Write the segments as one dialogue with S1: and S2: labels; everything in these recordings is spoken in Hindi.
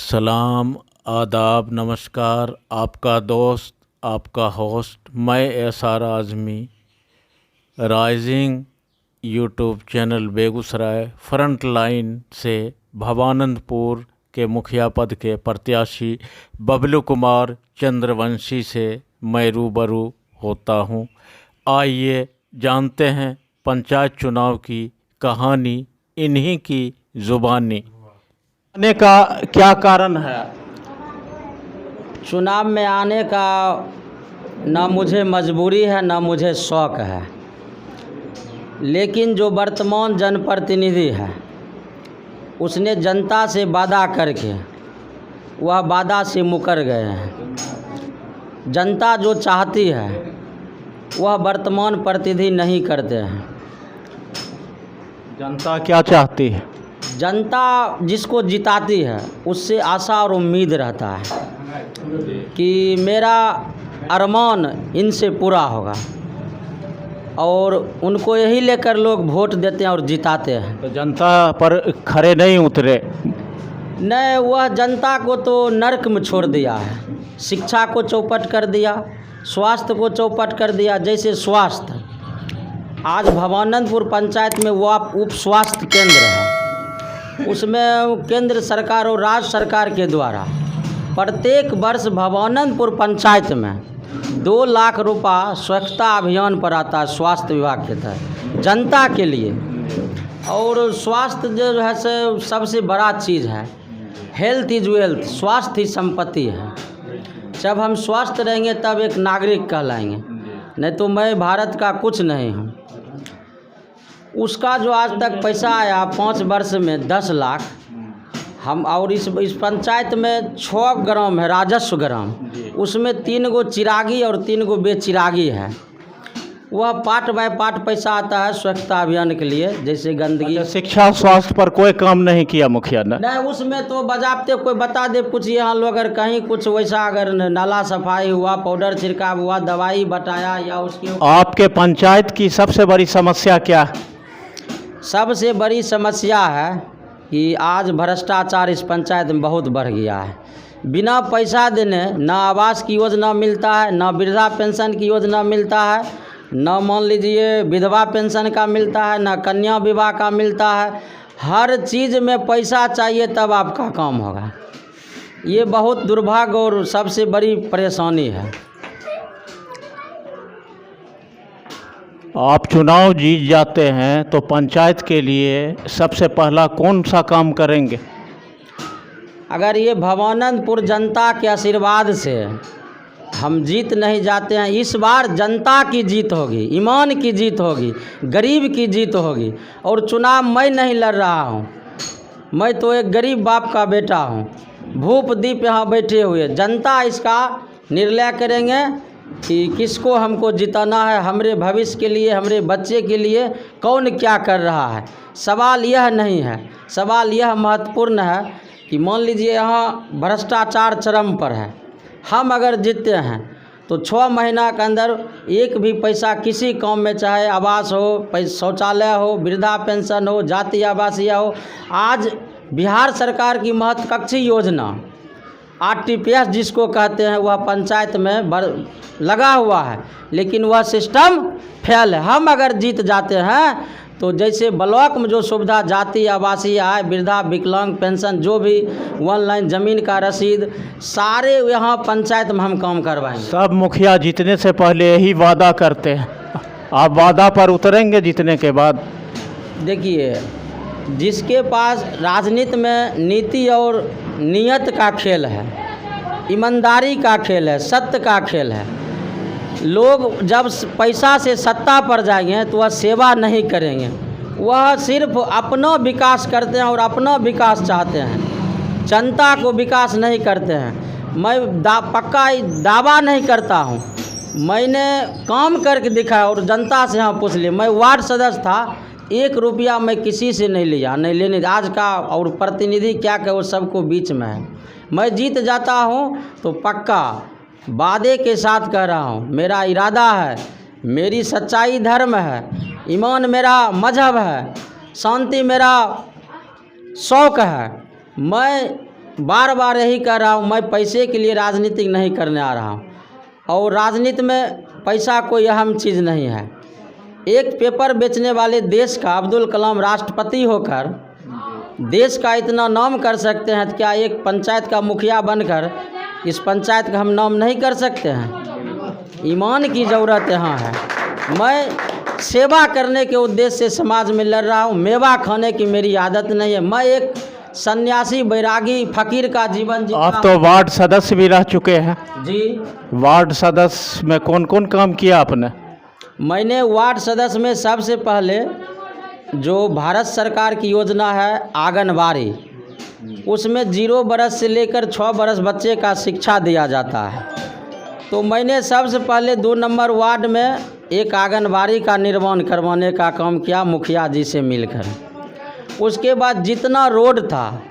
S1: सलाम, आदाब, नमस्कार। आपका दोस्त, आपका होस्ट, मैं SR Azmi, rising YouTube channel Begusarai front line से भवानंदपुर के मुखिया पद के प्रत्याशी बबलू कुमार चंद्रवंशी से मैं रूबरू होता हूं। आइए जानते हैं पंचायत चुनाव की कहानी इन्हीं की ज़ुबानी। आने का क्या कारण है?
S2: चुनाव में आने का ना मुझे मजबूरी है ना मुझे शौक़ है, लेकिन जो वर्तमान जनप्रतिनिधि है उसने जनता से वादा करके वह वादा से मुकर गए हैं। जनता जो चाहती है वह वर्तमान प्रतिनिधि नहीं करते हैं।
S1: जनता क्या चाहती है?
S2: जनता जिसको जिताती है उससे आशा और उम्मीद रहता है कि मेरा अरमान इनसे पूरा होगा, और उनको यही लेकर लोग वोट देते हैं और जिताते हैं।
S1: तो जनता पर खरे नहीं उतरे?
S2: नहीं, वह जनता को तो नर्क में छोड़ दिया है। शिक्षा को चौपट कर दिया, स्वास्थ्य को चौपट कर दिया। जैसे स्वास्थ्य, आज भवानंदपुर पंचायत में वह उप स्वास्थ्य केंद्र है, उसमें केंद्र सरकार और राज्य सरकार के द्वारा प्रत्येक वर्ष भवानंदपुर पंचायत में 2 लाख रुपया स्वच्छता अभियान पर आता है स्वास्थ्य विभाग के तहत जनता के लिए। और स्वास्थ्य जो है से सबसे बड़ा चीज़ है। हेल्थ इज वेल्थ, स्वास्थ्य ही संपत्ति है। जब हम स्वस्थ रहेंगे तब एक नागरिक कहलाएंगे, नहीं तो मैं भारत का कुछ नहीं हूँ। उसका जो आज तक पैसा आया 5 वर्ष में 10 लाख, हम और इस पंचायत में 6 ग्राम है राजस्व ग्राम, उसमें 3 गो चिरागी और 3 गो बेचिरागी है। वह पार्ट बाय पार्ट पैसा आता है स्वच्छता अभियान के लिए। जैसे गंदगी,
S1: शिक्षा स्वास्थ्य पर कोई काम नहीं किया मुखिया ने?
S2: नहीं, उसमें तो बजाबते कोई बता दे कुछ, यहाँ लोग अगर कहीं कुछ वैसा अगर नाला सफाई हुआ, पाउडर छिड़काव हुआ, दवाई बटाया या उसके।
S1: आपके पंचायत की सबसे बड़ी समस्या क्या है?
S2: सबसे बड़ी समस्या है कि आज भ्रष्टाचार इस पंचायत में बहुत बढ़ गया है। बिना पैसा देने ना आवास की योजना मिलता है, ना वृद्धा पेंशन की योजना मिलता है, ना मान लीजिए विधवा पेंशन का मिलता है, ना कन्या विवाह का मिलता है। हर चीज़ में पैसा चाहिए तब आपका काम होगा। ये बहुत दुर्भाग्य और सबसे बड़ी परेशानी है।
S1: आप चुनाव जीत जाते हैं तो पंचायत के लिए सबसे पहला कौन सा काम करेंगे?
S2: अगर ये भवानंदपुर जनता के आशीर्वाद से हम जीत नहीं जाते हैं, इस बार जनता की जीत होगी, ईमान की जीत होगी, गरीब की जीत होगी। और चुनाव मैं नहीं लड़ रहा हूँ, मैं तो एक गरीब बाप का बेटा हूँ। भूप दीप यहाँ बैठे हुए, जनता इसका निर्णय करेंगे कि किसको हमको जिताना है। हमारे भविष्य के लिए, हमारे बच्चे के लिए कौन क्या कर रहा है। सवाल यह नहीं है, सवाल यह महत्वपूर्ण है कि मान लीजिए यहाँ भ्रष्टाचार चरम पर है। हम अगर जीतते हैं तो 6 महीना के अंदर एक भी पैसा किसी काम में, चाहे आवास हो, शौचालय हो, वृद्धा पेंशन हो, जाति आवासीय हो, आज बिहार सरकार की महत्वाकांक्षी योजना RTPS जिसको कहते हैं वह पंचायत में लगा हुआ है, लेकिन वह सिस्टम फेल है। हम अगर जीत जाते हैं तो जैसे ब्लॉक में जो सुविधा, जाति आवासीय आय, वृद्धा विकलांग पेंशन, जो भी ऑनलाइन ज़मीन का रसीद, सारे यहाँ पंचायत में हम काम करवाएंगे।
S1: सब मुखिया जीतने से पहले यही वादा करते हैं, आप वादा पर उतरेंगे जीतने के बाद?
S2: देखिए, जिसके पास राजनीति में नीति और नियत का खेल है, ईमानदारी का खेल है, सत्य का खेल है, लोग जब पैसा से सत्ता पर जाएंगे तो वह सेवा नहीं करेंगे, वह सिर्फ अपना विकास करते हैं और अपना विकास चाहते हैं, जनता को विकास नहीं करते हैं। मैं पक्का दावा नहीं करता हूँ, मैंने काम करके दिखाया और जनता से यहाँ पूछ लिया। मैं वार्ड सदस्य था, 1 रुपया मैं किसी से नहीं लिया, नहीं लेने। आज का और प्रतिनिधि क्या कहे, वो सबको बीच में है। मैं जीत जाता हूँ तो पक्का वादे के साथ कह रहा हूँ, मेरा इरादा है, मेरी सच्चाई धर्म है, ईमान मेरा मजहब है, शांति मेरा शौक़ है। मैं बार बार यही कह रहा हूँ, मैं पैसे के लिए राजनीति नहीं करने आ रहा हूँ, और राजनीति में पैसा कोई अहम चीज़ नहीं है। एक पेपर बेचने वाले देश का अब्दुल कलाम राष्ट्रपति होकर देश का इतना नाम कर सकते हैं, तो क्या एक पंचायत का मुखिया बनकर इस पंचायत का हम नाम नहीं कर सकते हैं? ईमान की ज़रूरत यहाँ है। मैं सेवा करने के उद्देश्य से समाज में लड़ रहा हूँ, मेवा खाने की मेरी आदत नहीं है। मैं एक सन्यासी बैरागी फकीर का जीवन जीता
S1: आप तो वार्ड सदस्य भी रह चुके हैं
S2: जी।
S1: वार्ड सदस्य में कौन कौन काम किया आपने?
S2: मैंने वार्ड सदस्य में सबसे पहले जो भारत सरकार की योजना है आंगनबाड़ी, उसमें 0 बरस से लेकर 6 बरस बच्चे का शिक्षा दिया जाता है। तो मैंने सबसे पहले 2 नंबर वार्ड में एक आंगनबाड़ी का निर्माण करवाने का काम किया मुखिया जी से मिलकर। उसके बाद जितना रोड था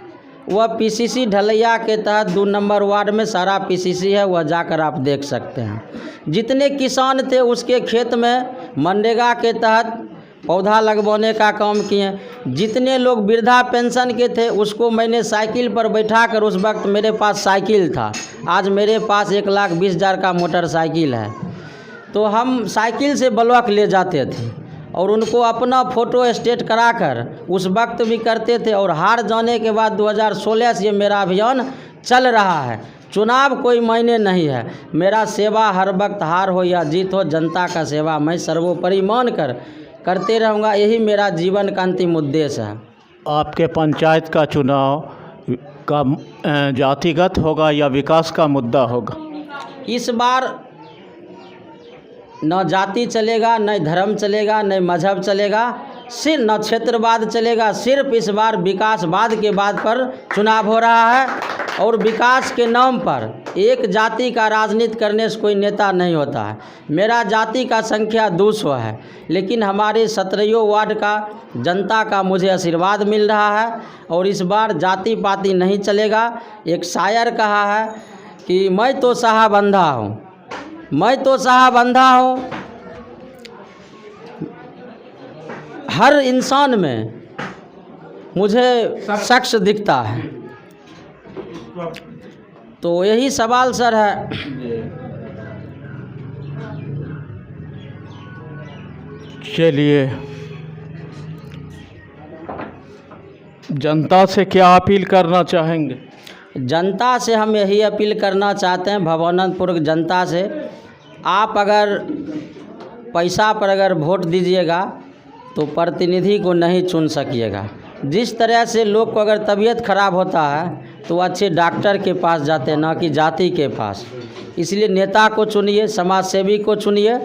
S2: वह पीसीसी ढलैया के तहत 2 नंबर वार्ड में सारा पीसीसी है, वह जाकर आप देख सकते हैं। जितने किसान थे उसके खेत में मनरेगा के तहत पौधा लगवाने का काम किए। जितने लोग वृद्धा पेंशन के थे उसको मैंने साइकिल पर बैठाकर, उस वक्त मेरे पास साइकिल था, आज मेरे पास 1,20,000 का मोटरसाइकिल है, तो हम साइकिल से ब्लॉक ले जाते थे और उनको अपना फ़ोटो स्टेट कराकर उस वक्त भी करते थे। और हार जाने के बाद 2016 से मेरा अभियान चल रहा है। चुनाव कोई मायने नहीं है, मेरा सेवा हर वक्त हार हो या जीत हो, जनता का सेवा मैं सर्वोपरि मान कर करते रहूँगा। यही मेरा जीवन का अंतिम उद्देश्य है।
S1: आपके पंचायत का चुनाव का जातिगत होगा या विकास का मुद्दा होगा?
S2: इस बार न जाति चलेगा, न धर्म चलेगा, न मजहब चलेगा, सिर्फ न क्षेत्रवाद चलेगा। सिर्फ इस बार विकासवाद के बाद पर चुनाव हो रहा है, और विकास के नाम पर एक जाति का राजनीति करने से कोई नेता नहीं होता है। मेरा जाति का संख्या 200 है, लेकिन हमारे 17 वार्ड का जनता का मुझे आशीर्वाद मिल रहा है, और इस बार जाति पाति नहीं चलेगा। एक शायर कहा है कि मैं तो साहा बंधा हूँ, मैं तो साहा बंधा हूँ, हर इंसान में मुझे शख्स दिखता है। तो यही सवाल सर है।
S1: चलिए, जनता से क्या अपील करना चाहेंगे?
S2: जनता से हम यही अपील करना चाहते हैं, भवानंदपुर जनता से, आप अगर पैसा पर अगर वोट दीजिएगा तो प्रतिनिधि को नहीं चुन सकिएगा। जिस तरह से लोग को अगर तबीयत खराब होता है तो अच्छे डॉक्टर के पास जाते हैं, ना कि जाति के पास। इसलिए नेता को चुनिए, समाज सेवी को चुनिए,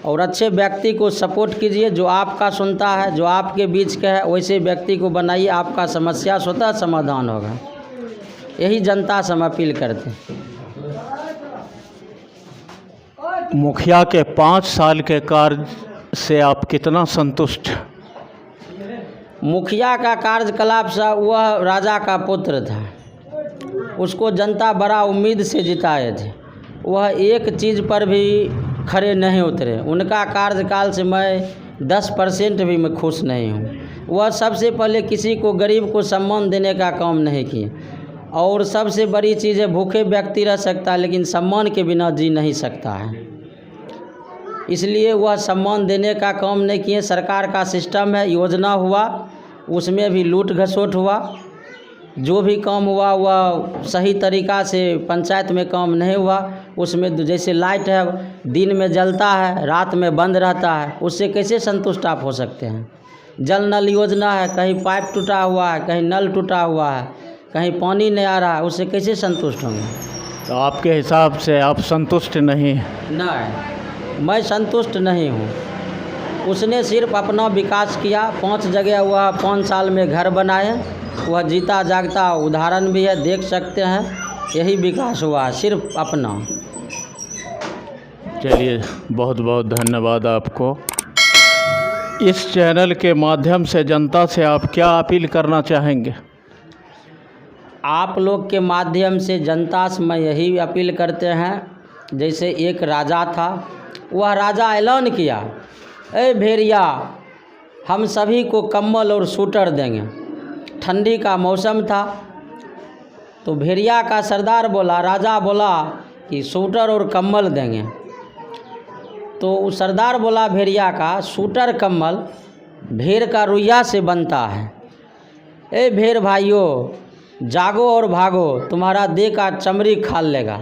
S2: और अच्छे व्यक्ति को सपोर्ट कीजिए। जो आपका सुनता है, जो आपके बीच का है, वैसे व्यक्ति को बनाइए, आपका समस्या स्वतः समाधान होगा। यही जनता से हम अपील करते हैं।
S1: मुखिया के 5 साल के कार्य से आप कितना संतुष्ट?
S2: मुखिया का कार्यकलाप से, वह राजा का पुत्र था, उसको जनता बड़ा उम्मीद से जिताए थे, वह एक चीज़ पर भी खड़े नहीं उतरे। उनका कार्यकाल से मैं 10% भी मैं खुश नहीं हूँ। वह सबसे पहले किसी को, गरीब को सम्मान देने का काम नहीं किए, और सबसे बड़ी चीज़ है, भूखे व्यक्ति रह सकता है लेकिन सम्मान के बिना जी नहीं सकता है। इसलिए वह सम्मान देने का काम नहीं किए। सरकार का सिस्टम है, योजना हुआ, उसमें भी लूट घसोट हुआ। जो भी काम हुआ वह सही तरीक़ा से पंचायत में काम नहीं हुआ। उसमें जैसे लाइट है, दिन में जलता है, रात में बंद रहता है, उससे कैसे संतुष्ट आप हो सकते हैं? जल नल योजना है, कहीं पाइप टूटा हुआ है, कहीं नल टूटा हुआ है, कहीं पानी नहीं आ रहा है, उससे कैसे संतुष्ट होंगे?
S1: तो आपके हिसाब से आप संतुष्ट नहीं हैं?
S2: नहीं, मैं संतुष्ट नहीं हूँ। उसने सिर्फ अपना विकास किया। 5 जगह वह 5 साल में घर बनाए, वह जीता जागता उदाहरण भी है, देख सकते हैं। यही विकास हुआ है, सिर्फ अपना।
S1: चलिए, बहुत बहुत धन्यवाद आपको। इस चैनल के माध्यम से जनता से आप क्या अपील करना चाहेंगे?
S2: आप लोग के माध्यम से जनता से मैं यही अपील करते हैं, जैसे एक राजा था, वह राजा ऐलान किया, ए भेड़िया, हम सभी को कम्बल और स्वेटर देंगे। ठंडी का मौसम था, तो भेड़िया का सरदार बोला, राजा बोला कि सूटर और कम्बल देंगे। तो उस सरदार बोला भेड़िया का, सूटर कम्बल भेड़ का रुइया से बनता है। ए भेड़ भाइयों, जागो और भागो, तुम्हारा देह का चमड़ी खाल लेगा।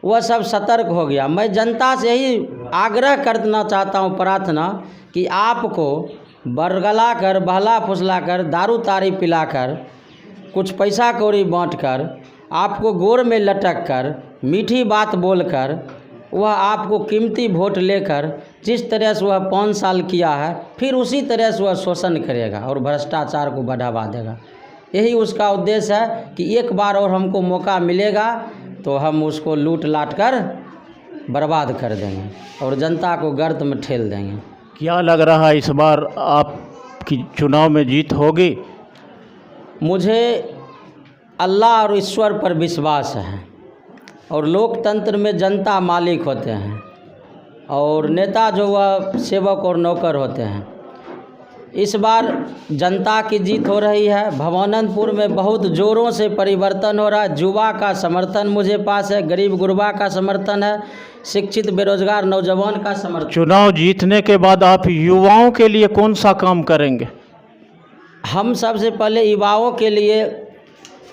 S2: वह सब सतर्क हो गया। मैं जनता से ही आग्रह करना चाहता हूँ, प्रार्थना, कि आपको बरगला कर, बहला फुसला कर, दारू तारी पिलाकर, कुछ पैसा कौड़ी बांटकर, आपको गोर में लटक कर, मीठी बात बोलकर, वह आपको कीमती वोट लेकर जिस तरह से वह 5 साल किया है, फिर उसी तरह से वह शोषण करेगा और भ्रष्टाचार को बढ़ावा देगा। यही उसका उद्देश्य है कि एक बार और हमको मौका मिलेगा तो हम उसको लूट लाट कर बर्बाद कर देंगे और जनता को गर्त में ठेल देंगे।
S1: क्या लग रहा है इस बार आपकी चुनाव में जीत होगी?
S2: मुझे अल्लाह और ईश्वर पर विश्वास है और लोकतंत्र में जनता मालिक होते हैं और नेता जो वह सेवक और नौकर होते हैं। इस बार जनता की जीत हो रही है। भवानंदपुर में बहुत ज़ोरों से परिवर्तन हो रहा है। युवा का समर्थन मुझे पास है, गरीब गुरबा का समर्थन है, शिक्षित बेरोजगार नौजवान का समर्थन।
S1: चुनाव जीतने के बाद आप युवाओं के लिए कौन सा काम करेंगे?
S2: हम सबसे पहले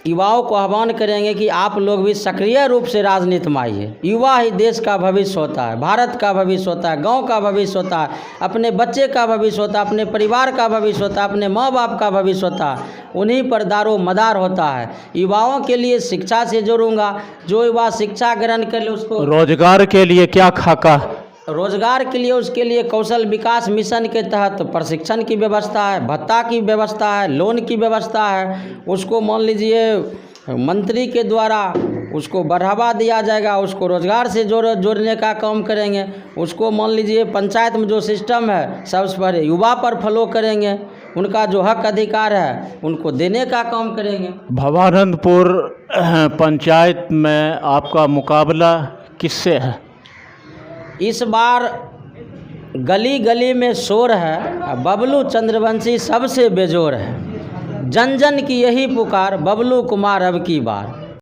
S2: युवाओं को आह्वान करेंगे कि आप लोग भी सक्रिय रूप से राजनीति में आइए। युवा ही देश का भविष्य होता है, भारत का भविष्य होता है, गांव का भविष्य होता है, अपने बच्चे का भविष्य होता है, अपने परिवार का भविष्य होता है, अपने माँ बाप का भविष्य होता है। उन्हीं पर दारो मदार होता है। युवाओं के लिए शिक्षा से जोड़ूंगा। जो युवा शिक्षा ग्रहण कर ले उसको
S1: रोजगार के लिए क्या खाका?
S2: रोजगार के लिए उसके लिए कौशल विकास मिशन के तहत प्रशिक्षण की व्यवस्था है, भत्ता की व्यवस्था है, लोन की व्यवस्था है। उसको मान लीजिए मंत्री के द्वारा उसको बढ़ावा दिया जाएगा, उसको रोजगार से जोड़ने का काम करेंगे। उसको मान लीजिए पंचायत में जो सिस्टम है सबसे पहले युवा पर फॉलो करेंगे, उनका जो हक अधिकार है उनको देने का काम करेंगे।
S1: भवानंदपुर पंचायत में आपका मुकाबला किससे है?
S2: इस बार गली गली में शोर है, बबलू चंद्रवंशी सबसे बेजोर है। जन जन की यही पुकार, बबलू कुमार अब की बार।